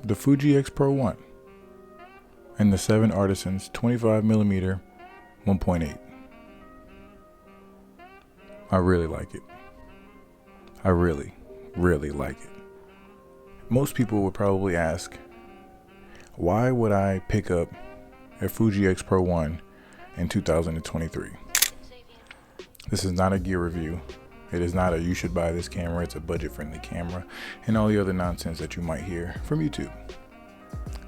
the Fuji Xpro1 and the 7artisans 25mm 1.8. I really like it. I really like it. Most people would probably ask, why would I pick up a Fuji Xpro1 in 2023? This is not a gear review. It is not a you should buy this camera, it's a budget friendly camera, and all the other nonsense that you might hear from YouTube.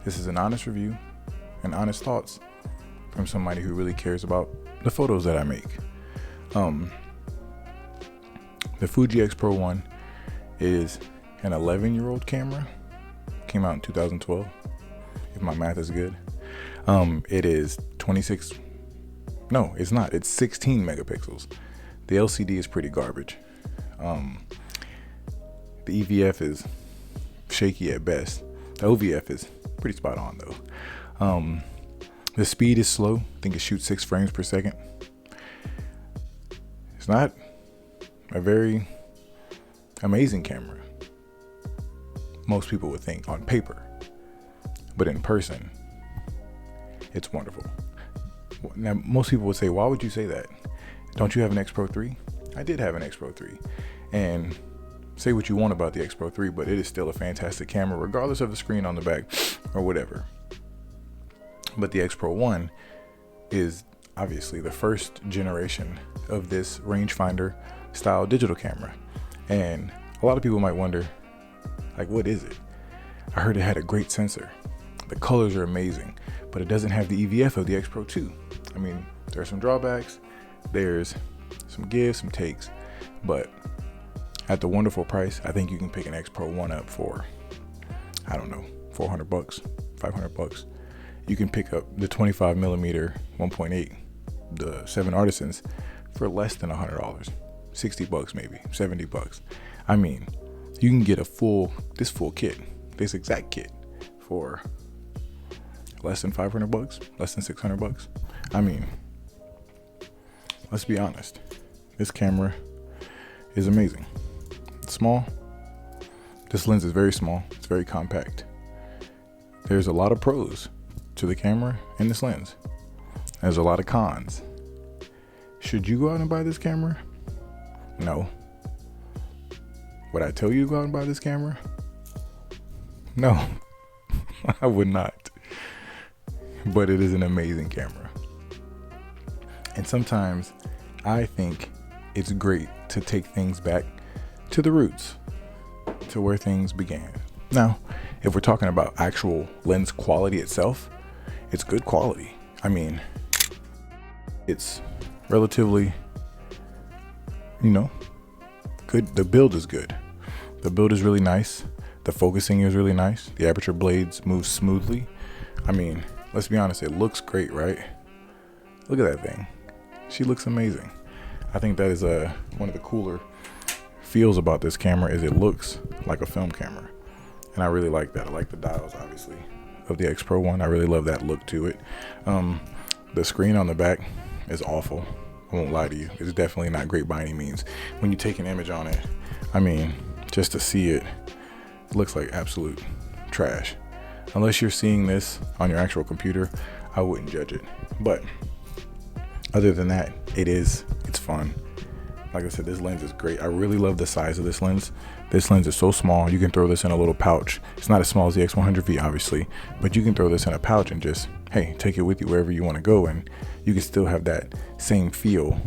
This is an honest review and honest thoughts from somebody who really cares about the photos that I make. The Fuji Xpro1 is an 11-year-old camera. Came out in 2012, if my math is good. It is 16 megapixels. The LCD is pretty garbage. The EVF is shaky at best. The OVF is pretty spot on though. The speed is slow. I think it shoots 6 frames per second. It's not a very amazing camera, most people would think on paper, but in person, it's wonderful. Now, most people would say, why would you say that? Don't you have an Xpro 3? I did have an Xpro 3, and say what you want about the Xpro 3, but it is still a fantastic camera, regardless of the screen on the back or whatever. But the Xpro 1 is obviously the first generation of this rangefinder style digital camera. And a lot of people might wonder, like, what is it? I heard it had a great sensor. The colors are amazing, but it doesn't have the EVF of the Xpro 2. I mean, there are some drawbacks, there's some gives, some takes, but at the wonderful price, I think you can pick an Xpro 1 up for, I don't know, $400, $500. You can pick up the 25mm 1.8, the 7artisans, for less than $100. $60 maybe, $70. I mean, you can get this full kit, this exact kit, for less than $500, less than $600. I mean, let's be honest. This camera is amazing. It's small. This lens is very small. It's very compact. There's a lot of pros to the camera and this lens. There's a lot of cons. Should you go out and buy this camera? No. Would I tell you to go out and buy this camera? No, I would not. But it is an amazing camera. And sometimes I think it's great to take things back to the roots, to where things began. Now, if we're talking about actual lens quality itself, it's good quality. I mean, it's relatively, good. The build is good. The build is really nice. The focusing is really nice. The aperture blades move smoothly. I mean, let's be honest, it looks great, right? Look at that thing. She looks amazing. I think that is one of the cooler feels about this camera is it looks like a film camera. And I really like that. I like the dials, obviously, of the Xpro 1. I really love that look to it. The screen on the back is awful. I won't lie to you. It's definitely not great by any means. When you take an image on it, I mean, just to see it, it looks like absolute trash. Unless you're seeing this on your actual computer, I wouldn't judge it. But other than that, it's fun. Like I said, this lens is great. I really love the size of this lens. This lens is so small, you can throw this in a little pouch. It's not as small as the X100V, obviously, but you can throw this in a pouch and just, hey, take it with you wherever you want to go, and you can still have that same feel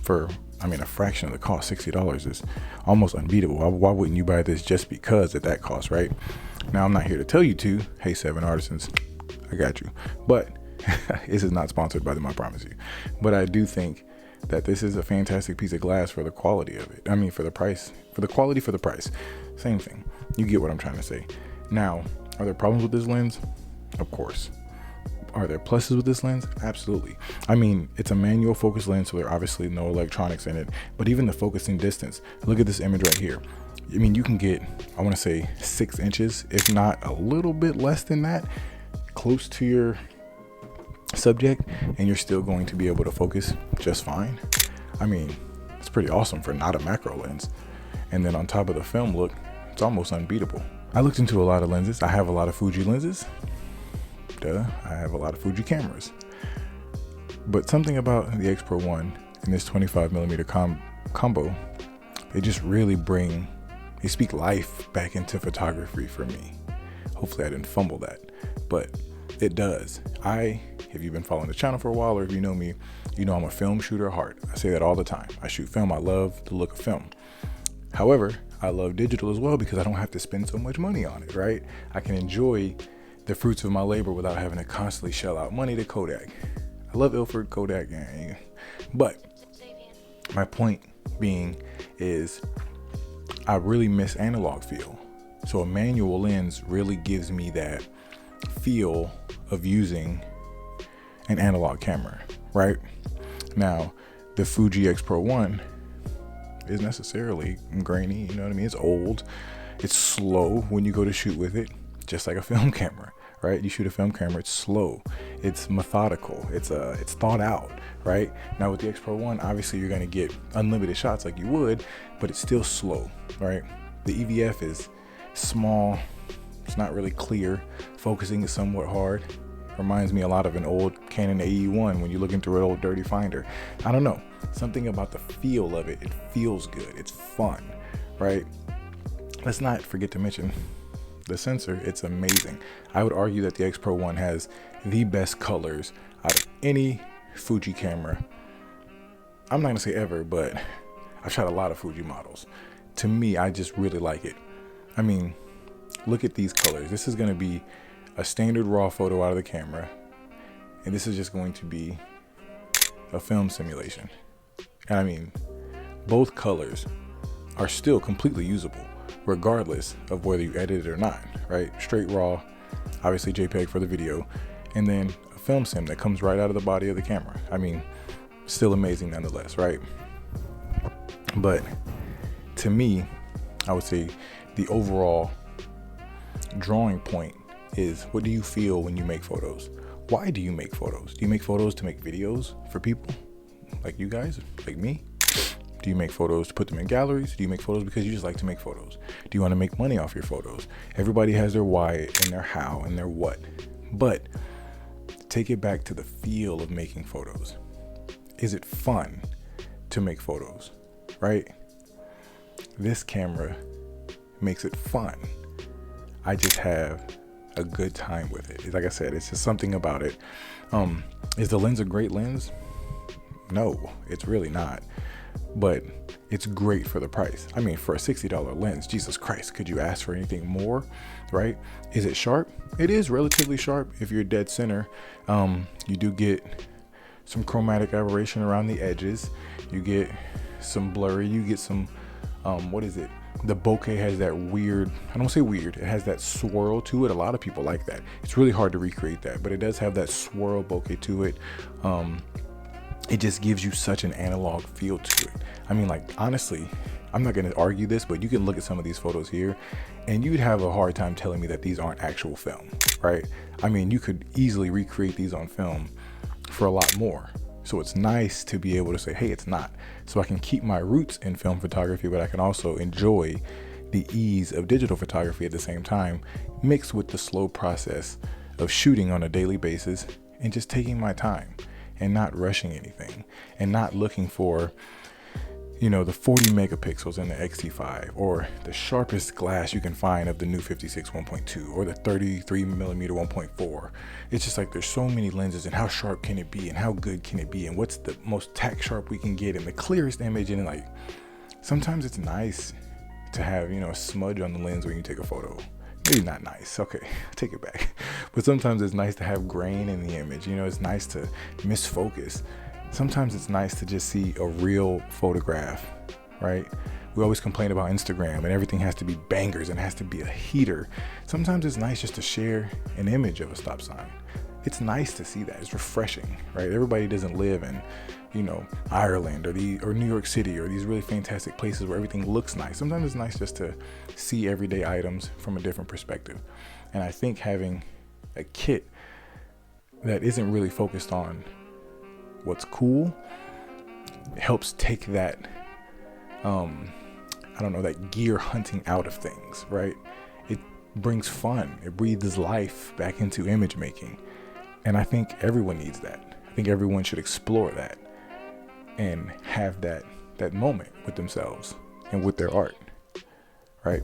for, a fraction of the cost. $60 is almost unbeatable. Why wouldn't you buy this just because at that cost, right? Now, I'm not here to tell you to, hey, 7artisans, I got you. But this is not sponsored by them, I promise you. But I do think that this is a fantastic piece of glass for the quality of it. For the price, for the quality, for the price. Same thing. You get what I'm trying to say. Now, are there problems with this lens? Of course. Are there pluses with this lens? Absolutely. It's a manual focus lens, so there are obviously no electronics in it. But even the focusing distance, look at this image right here. You can get, I want to say 6 inches, if not a little bit less than that, close to your subject, and you're still going to be able to focus just fine. It's pretty awesome for not a macro lens. And then on top of the film look, it's almost unbeatable. I looked into a lot of lenses. I have a lot of Fuji lenses. Duh, I have a lot of Fuji cameras. But something about the Xpro1 and this 25mm combo, they just really they speak life back into photography for me. Hopefully I didn't fumble that, but it does. If you've been following the channel for a while, or if you know me, you know I'm a film shooter at heart. I say that all the time. I shoot film. I love the look of film. However, I love digital as well because I don't have to spend so much money on it, right? I can enjoy the fruits of my labor without having to constantly shell out money to Kodak. I love Ilford, Kodak, but my point being is I really miss analog feel. So a manual lens really gives me that feel of using an analog camera, right? Now, the Fuji Xpro1 is necessarily grainy, you know what I mean? It's old, it's slow when you go to shoot with it, just like a film camera, right? You shoot a film camera, it's slow, it's methodical, it's thought out, right? Now with the Xpro1, obviously you're gonna get unlimited shots like you would, but it's still slow, right? The EVF is small, it's not really clear, focusing is somewhat hard. Reminds me a lot of an old Canon AE1 when you're looking through an old dirty finder. I don't know, something about the feel of it feels good, it's fun, right? Let's not forget to mention the sensor, it's amazing. I would argue that the Xpro1 has the best colors out of any Fuji camera. I'm not gonna say ever, but I've shot a lot of Fuji models. To me, I just really like it. I mean, look at these colors. This is gonna be a standard raw photo out of the camera, and this is just going to be a film simulation. And I mean, both colors are still completely usable regardless of whether you edit it or not, right? Straight raw, obviously JPEG for the video, and then a film sim that comes right out of the body of the camera. I mean, still amazing nonetheless, right? But to me, I would say the overall drawing point is, what do you feel when you make photos? Why do you make photos? Do you make photos to make videos for people like you guys, like me? Do you make photos to put them in galleries? Do you make photos because you just like to make photos? Do you want to make money off your photos? Everybody has their why and their how and their what. But take it back to the feel of making photos. Is it fun to make photos, right? This camera makes it fun. I just have a good time with it. Like I said, it's just something about it. Is the lens a great lens? No, it's really not. But it's great for the price. I mean, for a $60 lens, Jesus Christ, could you ask for anything more, right? Is it sharp? It is relatively sharp if you're dead center. You do get some chromatic aberration around the edges. You get some blurry, you get some, what is it? The bokeh has that weird, I don't say weird, it has that swirl to it. A lot of people like that. It's really hard to recreate that, but it does have that swirl bokeh to it. It just gives you such an analog feel to it. I mean, like, honestly, I'm not gonna argue this, but you can look at some of these photos here and you'd have a hard time telling me that these aren't actual film, right? I mean, you could easily recreate these on film for a lot more. So it's nice to be able to say, hey, it's not. So I can keep my roots in film photography, but I can also enjoy the ease of digital photography at the same time, mixed with the slow process of shooting on a daily basis and just taking my time and not rushing anything and not looking for, you know, the 40 megapixels in the X-T5 or the sharpest glass you can find of the new 56 1.2 or the 33 millimeter 1.4. It's just like, there's so many lenses, and how sharp can it be and how good can it be and what's the most tack sharp we can get and the clearest image. And like, sometimes it's nice to have, you know, a smudge on the lens when you take a photo. Maybe not nice, okay, take it back. But sometimes it's nice to have grain in the image. You know, it's nice to misfocus. Sometimes it's nice to just see a real photograph, right? We always complain about Instagram and everything has to be bangers and has to be a heater. Sometimes it's nice just to share an image of a stop sign. It's nice to see that. It's refreshing, right? Everybody doesn't live in, you know, Ireland or New York City or these really fantastic places where everything looks nice. Sometimes it's nice just to see everyday items from a different perspective. And I think having a kit that isn't really focused on what's cool helps take that, I don't know, that gear hunting out of things, right? brings fun. It breathes life back into image making. And I think everyone needs that. I think everyone should explore that and have that moment with themselves and with their art, right?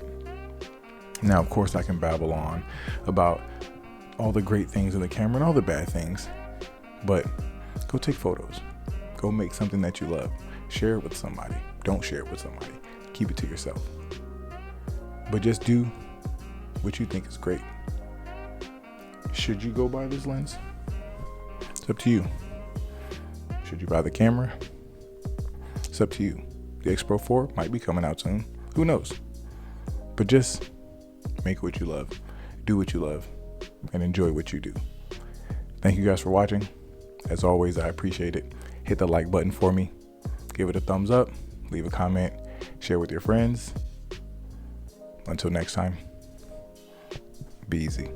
Now, of course, I can babble on about all the great things in the camera and all the bad things, but go take photos. Go make something that you love. Share it with somebody. Don't share it with somebody. Keep it to yourself. But just do what you think is great. Should you go buy this lens? It's up to you. Should you buy the camera? It's up to you. The Xpro4 might be coming out soon. Who knows? But just make what you love. Do what you love. And enjoy what you do. Thank you guys for watching. As always, I appreciate it. Hit the like button for me. Give it a thumbs up. Leave a comment. Share with your friends. Until next time, be easy.